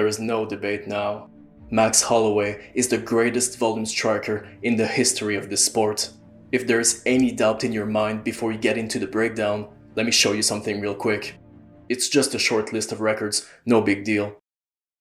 is no debate now. Max Holloway is the greatest volume striker in the history of the sport. If there is any doubt in your mind before you get into the breakdown, let me show you something real quick. It's just a short list of records, no big deal.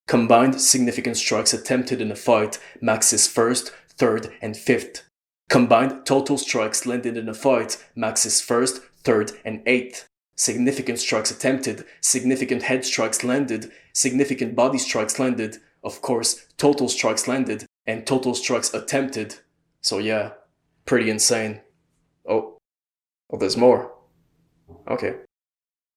Combined significant strikes attempted in a fight, Max is 1st, 3rd, and 5th. Combined total strikes landed in a fight, Max is 1st, 3rd, and 8th. Significant strikes attempted, significant head strikes landed, significant body strikes landed, of course, total strikes landed, and total strikes attempted. So yeah, pretty insane. Oh, there's more. Okay.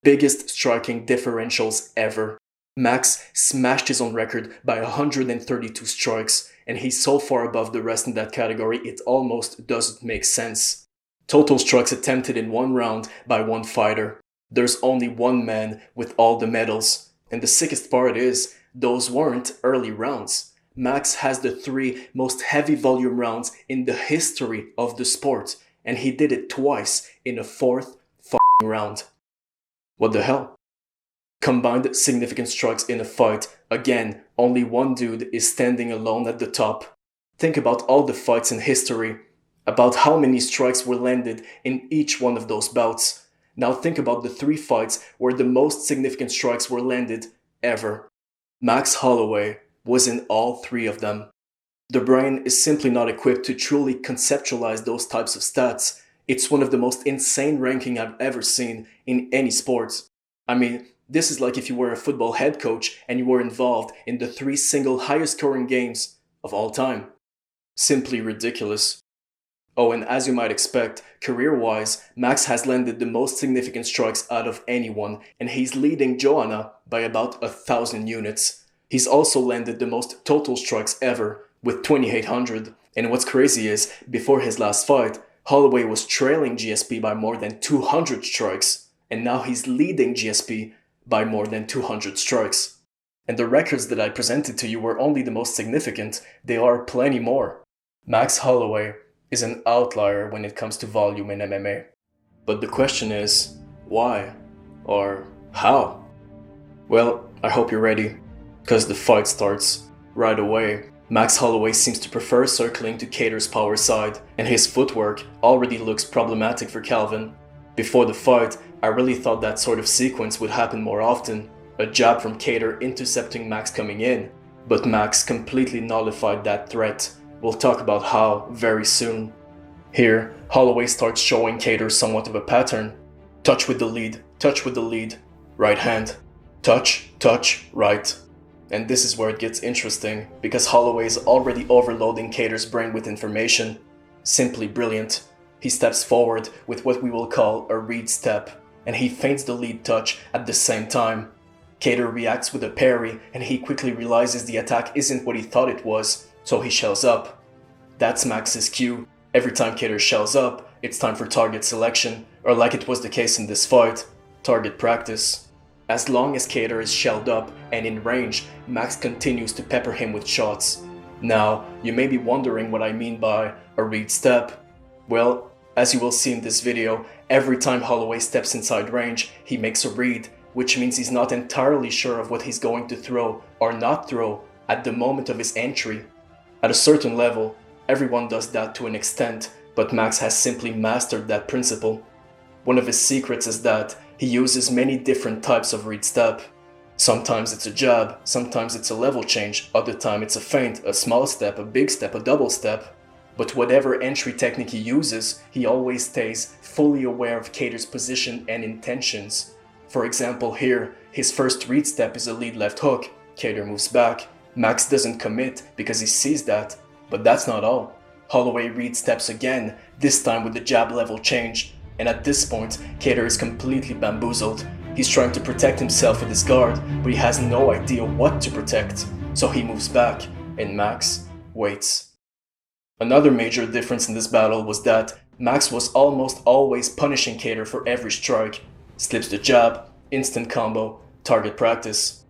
Biggest striking differentials ever. Max smashed his own record by 132 strikes, and he's so far above the rest in that category it almost doesn't make sense. Total strikes attempted in one round by one fighter. There's only one man with all the medals, and the sickest part is, those weren't early rounds. Max has the 3 most heavy volume rounds in the history of the sport, and he did it twice in a 4th round. What the hell? Combined significant strikes in a fight, again, only one dude is standing alone at the top. Think about all the fights in history, about how many strikes were landed in each one of those bouts. Now think about the 3 fights where the most significant strikes were landed ever. Max Holloway was in all 3 of them. The brain is simply not equipped to truly conceptualize those types of stats. It's one of the most insane ranking I've ever seen in any sport. I mean, this is like if you were a football head coach and you were involved in the 3 single highest scoring games of all time. Simply ridiculous. Oh, and as you might expect, career-wise, Max has landed the most significant strikes out of anyone, and he's leading Joanna by about 1,000 units. He's also landed the most total strikes ever, with 2,800. And what's crazy is, before his last fight, Holloway was trailing GSP by more than 200 strikes, and now he's leading GSP by more than 200 strikes. And the records that I presented to you were only the most significant. There are plenty more. Max Holloway is an outlier when it comes to volume in MMA. But the question is, why? Or how? Well, I hope you're ready, because the fight starts right away. Max Holloway seems to prefer circling to Kattar's power side, and his footwork already looks problematic for Calvin. Before the fight, I really thought that sort of sequence would happen more often, a jab from Kattar intercepting Max coming in, but Max completely nullified that threat. We'll talk about how very soon. Here, Holloway starts showing Kattar somewhat of a pattern. Touch with the lead, right hand. Touch, right. And this is where it gets interesting, because Holloway is already overloading Kattar's brain with information. Simply brilliant. He steps forward with what we will call a read step, and he feints the lead touch at the same time. Kattar reacts with a parry, and he quickly realizes the attack isn't what he thought it was, so he shells up. That's Max's cue. Every time Kattar shells up, it's time for target selection, or like it was the case in this fight, target practice. As long as Kattar is shelled up and in range, Max continues to pepper him with shots. Now, you may be wondering what I mean by a read step. Well, as you will see in this video, every time Holloway steps inside range, he makes a read, which means he's not entirely sure of what he's going to throw or not throw at the moment of his entry. At a certain level, everyone does that to an extent, but Max has simply mastered that principle. One of his secrets is that he uses many different types of read step. Sometimes it's a jab, sometimes it's a level change, other time it's a feint, a small step, a big step, a double step. But whatever entry technique he uses, he always stays fully aware of Kattar's position and intentions. For example here, his first read step is a lead left hook. Kattar moves back. Max doesn't commit because he sees that. But that's not all. Holloway read steps again, this time with the jab level change. And at this point, Kattar is completely bamboozled. He's trying to protect himself with his guard, but he has no idea what to protect. So he moves back, and Max waits. Another major difference in this battle was that Max was almost always punishing Kattar for every strike. Slips the jab, instant combo, target practice.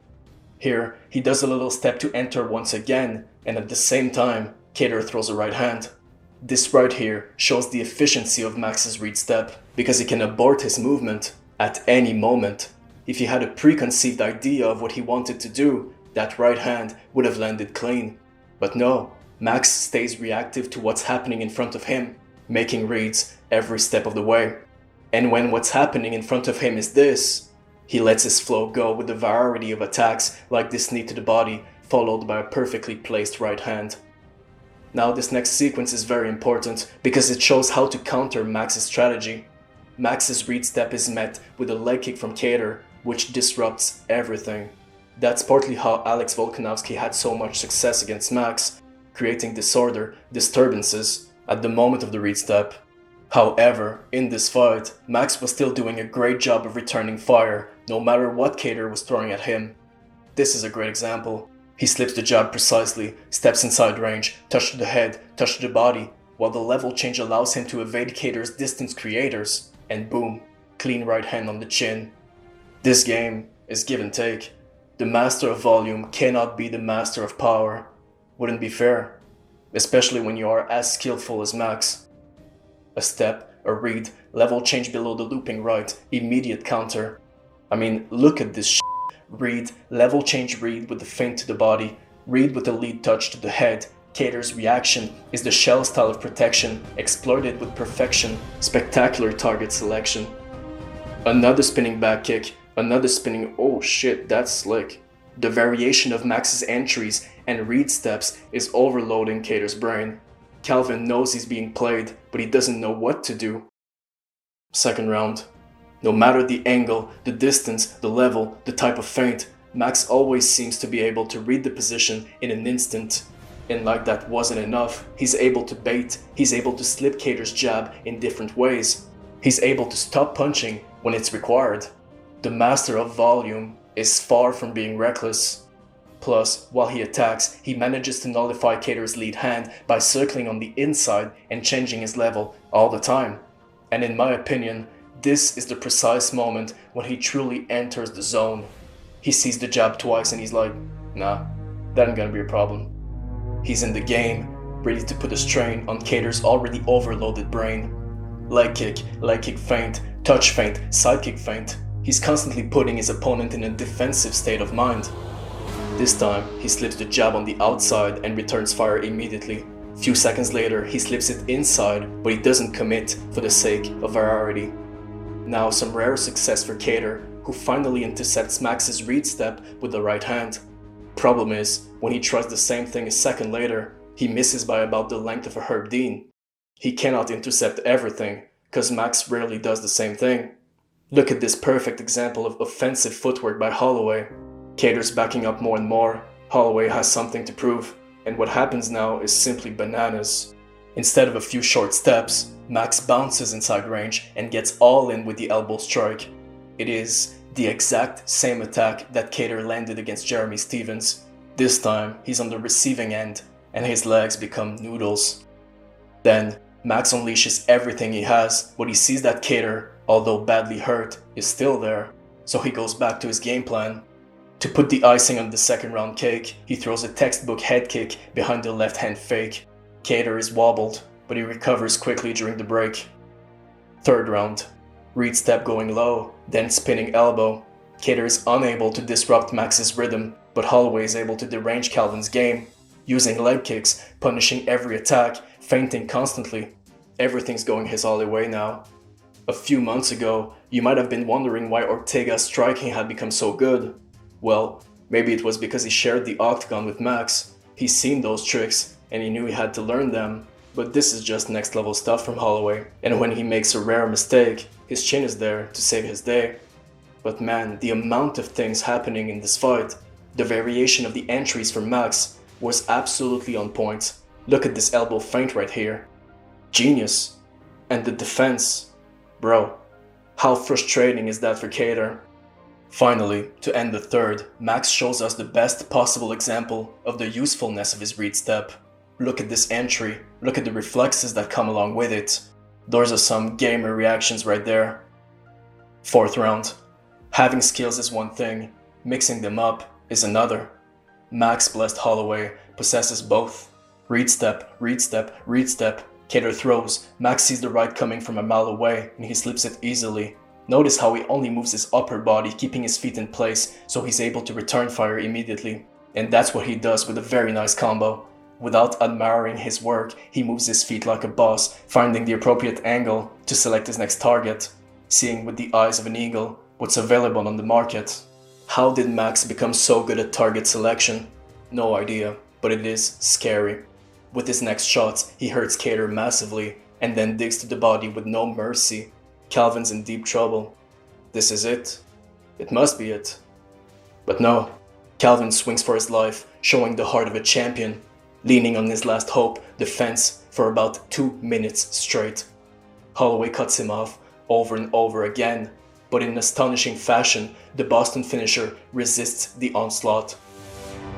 Here, he does a little step to enter once again, and at the same time, Kattar throws a right hand. This right here shows the efficiency of Max's read step, because he can abort his movement at any moment. If he had a preconceived idea of what he wanted to do, that right hand would have landed clean. But no, Max stays reactive to what's happening in front of him, making reads every step of the way. And when what's happening in front of him is this, he lets his flow go with a variety of attacks like this knee to the body, followed by a perfectly placed right hand. Now this next sequence is very important because it shows how to counter Max's strategy. Max's read step is met with a leg kick from Kattar, which disrupts everything. That's partly how Alex Volkanovski had so much success against Max, creating disorder, disturbances, at the moment of the read step. However, in this fight, Max was still doing a great job of returning fire, no matter what Kattar was throwing at him. This is a great example. He slips the jab precisely, steps inside range, touch to the head, touch to the body, while the level change allows him to evade Kattar's distance creators, and boom, clean right hand on the chin. This game is give and take. The master of volume cannot be the master of power. Wouldn't be fair, especially when you are as skillful as Max. A step, a read, level change below the looping right, immediate counter. I mean, look at this shit. Read, level change read with the feint to the body, read with a lead touch to the head. Kattar's reaction is the shell style of protection, exploited with perfection, spectacular target selection. Another spinning back kick, another spinning, oh shit, that's slick. The variation of Max's entries and read steps is overloading Kattar's brain. Calvin knows he's being played, but he doesn't know what to do. Second round. No matter the angle, the distance, the level, the type of feint, Max always seems to be able to read the position in an instant. And like that wasn't enough, he's able to bait, he's able to slip Kattar's jab in different ways. He's able to stop punching when it's required. The master of volume is far from being reckless. Plus, while he attacks, he manages to nullify Kattar's lead hand by circling on the inside and changing his level all the time. And in my opinion, this is the precise moment when he truly enters the zone. He sees the jab twice and he's like, nah, that ain't gonna be a problem. He's in the game, ready to put a strain on Kattar's already overloaded brain. Leg kick feint, touch feint, side kick feint. He's constantly putting his opponent in a defensive state of mind. This time, he slips the jab on the outside and returns fire immediately. Few seconds later, he slips it inside, but he doesn't commit for the sake of variety. Now some rare success for Kattar, who finally intercepts Max's read step with the right hand. Problem is, when he tries the same thing a second later, he misses by about the length of a Herb Dean. He cannot intercept everything, cause Max rarely does the same thing. Look at this perfect example of offensive footwork by Holloway. Kattar's backing up more and more, Holloway has something to prove, and what happens now is simply bananas. Instead of a few short steps, Max bounces inside range and gets all in with the elbow strike. It is the exact same attack that Kattar landed against Jeremy Stephens. This time, he's on the receiving end, and his legs become noodles. Then, Max unleashes everything he has, but he sees that Kattar, although badly hurt, is still there, so he goes back to his game plan. To put the icing on the second round cake, he throws a textbook head kick behind the left hand fake. Kattar is wobbled, but he recovers quickly during the break. Third round. Read step going low, then spinning elbow. Kattar is unable to disrupt Max's rhythm, but Holloway is able to derange Calvin's game, using leg kicks, punishing every attack, feinting constantly. Everything's going his all the way now. A few months ago, you might have been wondering why Ortega's striking had become so good. Well, maybe it was because he shared the octagon with Max. He's seen those tricks, and he knew he had to learn them. But this is just next level stuff from Holloway, and when he makes a rare mistake, his chin is there to save his day. But man, the amount of things happening in this fight, the variation of the entries from Max was absolutely on point. Look at this elbow feint right here. Genius. And the defense. Bro, how frustrating is that for Kattar? Finally, to end the third, Max shows us the best possible example of the usefulness of his read step. Look at this entry, look at the reflexes that come along with it. Those are some gamer reactions right there. Fourth round. Having skills is one thing, mixing them up is another. Max Blessed Holloway possesses both. Read step, read step, read step. Kattar throws, Max sees the right coming from a mile away and he slips it easily. Notice how he only moves his upper body, keeping his feet in place, so he's able to return fire immediately. And that's what he does with a very nice combo. Without admiring his work, he moves his feet like a boss, finding the appropriate angle to select his next target, seeing with the eyes of an eagle what's available on the market. How did Max become so good at target selection? No idea, but it is scary. With his next shots, he hurts Kattar massively and then digs to the body with no mercy. Calvin's in deep trouble. This is it. It must be it. But no. Calvin swings for his life, showing the heart of a champion, leaning on his last hope, defense, for about 2 minutes straight. Holloway cuts him off over and over again, but in astonishing fashion, the Boston finisher resists the onslaught.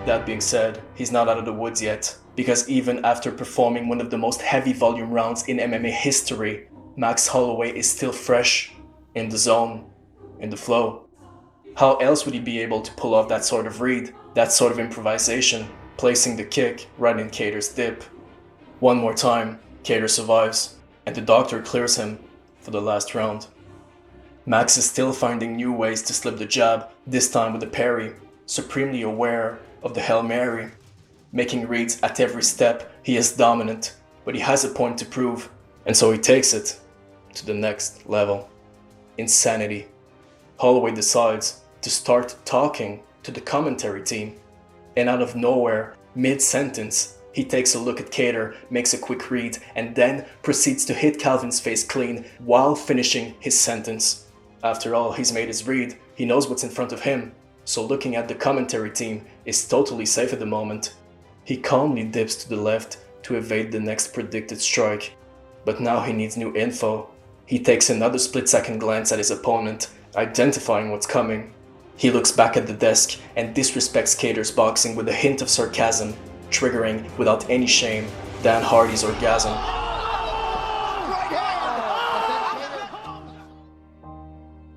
That being said, he's not out of the woods yet, because even after performing one of the most heavy volume rounds in MMA history, Max Holloway is still fresh, in the zone, in the flow. How else would he be able to pull off that sort of read, that sort of improvisation, placing the kick right in Kattar's dip? One more time, Kattar survives, and the doctor clears him for the last round. Max is still finding new ways to slip the jab, this time with a parry, supremely aware of the Hail Mary. Making reads at every step, he is dominant, but he has a point to prove, and so he takes it to the next level. Insanity. Holloway decides to start talking to the commentary team, and out of nowhere, mid-sentence, he takes a look at Kattar, makes a quick read, and then proceeds to hit Calvin's face clean while finishing his sentence. After all, he's made his read, he knows what's in front of him, so looking at the commentary team is totally safe at the moment. He calmly dips to the left to evade the next predicted strike, but now he needs new info. He takes another split-second glance at his opponent, identifying what's coming. He looks back at the desk and disrespects Kattar's boxing with a hint of sarcasm, triggering, without any shame, Dan Hardy's orgasm.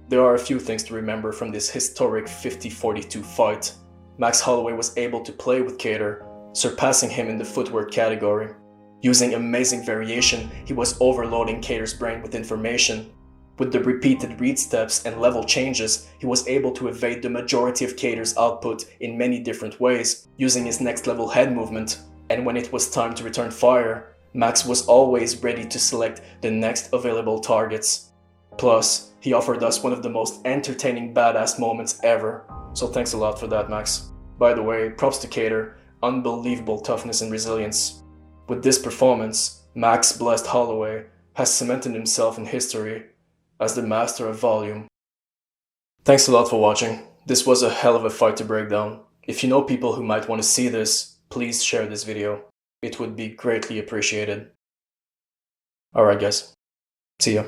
There are a few things to remember from this historic 50-42 fight. Max Holloway was able to play with Kattar, surpassing him in the footwork category. Using amazing variation, he was overloading Kattar's brain with information. With the repeated read steps and level changes, he was able to evade the majority of Kattar's output in many different ways, using his next level head movement. And when it was time to return fire, Max was always ready to select the next available targets. Plus, he offered us one of the most entertaining badass moments ever, so thanks a lot for that, Max. By the way, props to Kattar, unbelievable toughness and resilience. With this performance, Max Blessed Holloway has cemented himself in history as the master of volume. Thanks a lot for watching. This was a hell of a fight to break down. If you know people who might want to see this, please share this video. It would be greatly appreciated. Alright guys, see ya.